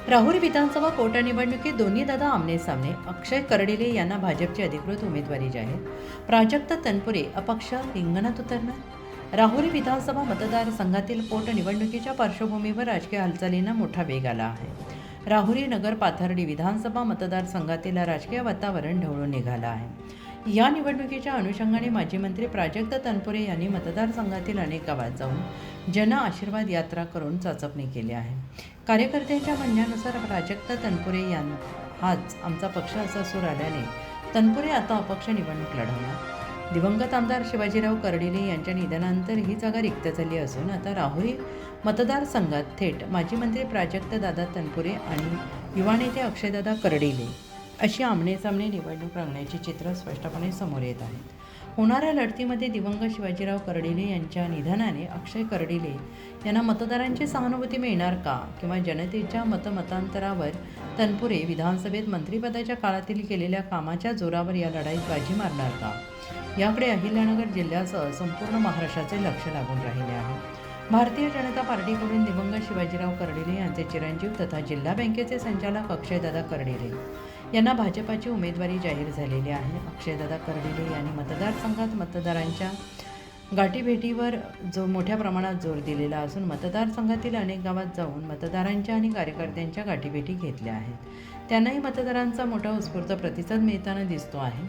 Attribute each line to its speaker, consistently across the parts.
Speaker 1: राहुरी विधानसभा पोटनिवडणुकीत दोन्ही दादा आमने-सामने. अक्षय कर्डिले यांना भाजपची अधिकृत उमेदवारी जाहीर. प्राजक्त तनपुरे अपक्ष रिंगणात उतरणार. राहुरी विधानसभा मतदारसंघातील पोटनिवडणुकीच्या पार्श्वभूमीवर राजकीय हालचालींना मोठा वेग आला आहे. राहुरी नगर पाथर्डी विधानसभा मतदारसंघातील राजकीय वातावरण ढवळून निघालं आहे. या निवडणुकीच्या अनुषंगाने माजी मंत्री प्राजक्त तनपुरे यांनी मतदारसंघातील अनेक गावात जाऊन जन आशीर्वाद यात्रा करून चाचपणी केली आहे. कार्यकर्त्यांच्या म्हणण्यानुसार प्राजक्त तनपुरे हाच आमचा पक्ष असा सूर आल्याने तनपुरे आता अपक्ष निवडणूक लढवणार. दिवंगत आमदार शिवाजीराव कर्डिले यांच्या निधनानंतर ही जागा रिक्त झाली असून आता राहुरी मतदारसंघात थेट माजी मंत्री प्राजक्त दादा तनपुरे आणि युवा नेते अक्षयदादा कर्डिले अशी आमनेसामने निवडणूक रंगण्याची चित्र स्पष्टपणे समोर येत आहेत. होणाऱ्या लढतीमध्ये दिवंगत शिवाजीराव कर्डिले यांच्या निधनाने अक्षय कर्डिले यांना मतदारांची सहानुभूती मिळणार का, किंवा जनतेच्या मतांतरावर तनपुरे विधानसभेत मंत्रिपदाच्या काळातील केलेल्या कामाच्या जोरावर या लढाईत बाजी मारणार का, याकडे अहिल्यानगर जिल्ह्यासह संपूर्ण महाराष्ट्राचे लक्ष लागून राहिले आहे. भारतीय जनता पार्टीकडून दिवंगत शिवाजीराव कर्डिले यांचे चिरंजीव तथा जिल्हा बँकेचे संचालक अक्षयदादा कर्डिले यांना भाजपाची उमेदवारी जाहीर झालेली आहे. अक्षयदादा कर्डिले यांनी मतदारसंघात मतदारांच्या गाठीभेटीवर मोठ्या प्रमाणात जोर दिलेला असून मतदारसंघातील अनेक गावात जाऊन मतदारांच्या आणि कार्यकर्त्यांच्या गाठीभेटी घेतल्या आहेत. त्यांनाही मतदारांचा मोठा उत्स्फूर्त प्रतिसाद मिळताना दिसतो आहे.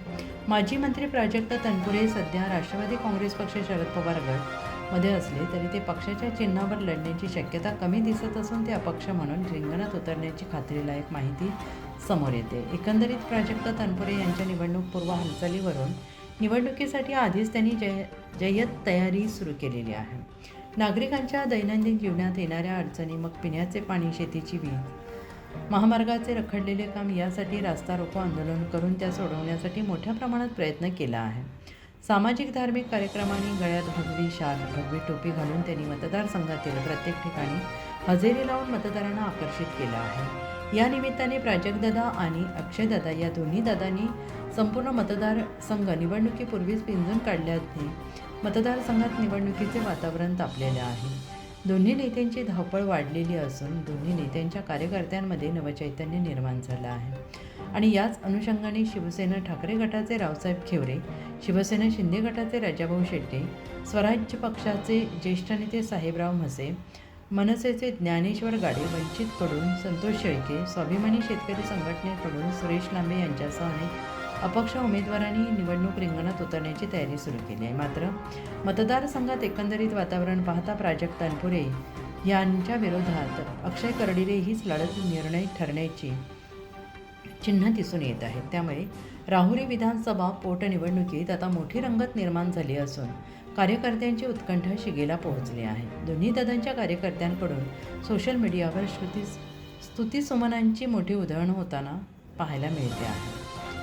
Speaker 1: माजी मंत्री प्राजक्त तनपुरे सध्या राष्ट्रवादी काँग्रेस पक्ष शरद पवार गटमध्ये असले तरी ते पक्षाच्या चिन्हावर लढण्याची शक्यता कमी दिसत असून ते अपक्ष म्हणून रिंगणात उतरण्याची खात्रीलायक माहिती समोर येते. एकंदरीत प्राजक्त तनपुरे यांच्या निवडणूकपूर्व हालचालीवरून निवडणुकीसाठी आधीच त्यांनी जय्यत तयारी सुरू केलेली आहे. नागरिकांच्या दैनंदिन जीवनात येणाऱ्या अडचणी, मग पिण्याचे पाणी, शेतीची वीज, महामार्गाचे रखडलेले काम यासाठी रास्ता रोको आंदोलन करून त्या सोडवण्यासाठी मोठ्या प्रमाणात प्रयत्न केला आहे. सामाजिक धार्मिक कार्यक्रमांनी गळ्यात भगवी शाल, भगवी टोपी घालून त्यांनी मतदारसंघातील प्रत्येक ठिकाणी हजेरी लावून मतदारांना आकर्षित केलं आहे. या निमित्ताने प्राजक्तदादा आणि अक्षयदादा या दोन्ही दादांनी संपूर्ण मतदारसंघ निवडणुकीपूर्वीच पिंजून काढल्याने मतदारसंघात निवडणुकीचे वातावरण तापलेले आहे. दोन्ही नेत्यांची धावपळ वाढलेली असून दोन्ही नेत्यांच्या कार्यकर्त्यांमध्ये नवचैतन्य निर्माण झालं आहे. आणि याच अनुषंगाने शिवसेना ठाकरे गटाचे रावसाहेब खेवरे, शिवसेना शिंदे गटाचे राजाभाऊ शेट्टे, स्वराज्य पक्षाचे ज्येष्ठ नेते साहेबराव म्हसे, मनसेचे ज्ञानेश्वर गाडे, वंचितकडून संतोष शेळके, स्वाभिमानी शेतकरी संघटनेकडून सुरेश लांबे यांच्यासह अनेक अपक्ष उमेदवारांनी निवडणूक रिंगणात उतरण्याची तयारी सुरू केली आहे. मात्र मतदारसंघात एकंदरीत वातावरण पाहता प्राजक्त तनपुरे यांच्या विरोधात अक्षय कर्डिले हीच लढत निर्णायक ठरण्याची चिन्ह दिसून येत आहेत. त्यामुळे राहुरी विधानसभा पोटनिवडणुकीत आता मोठी रंगत निर्माण झाली असून कार्यकर्त्यांची उत्कंठा शिगेला पोहोचली आहे. दोन्ही दादांच्या कार्यकर्त्यांकडून सोशल मीडियावर स्तुतिसुमनांची मोठी उधळण होताना पाहायला मिळते आहे.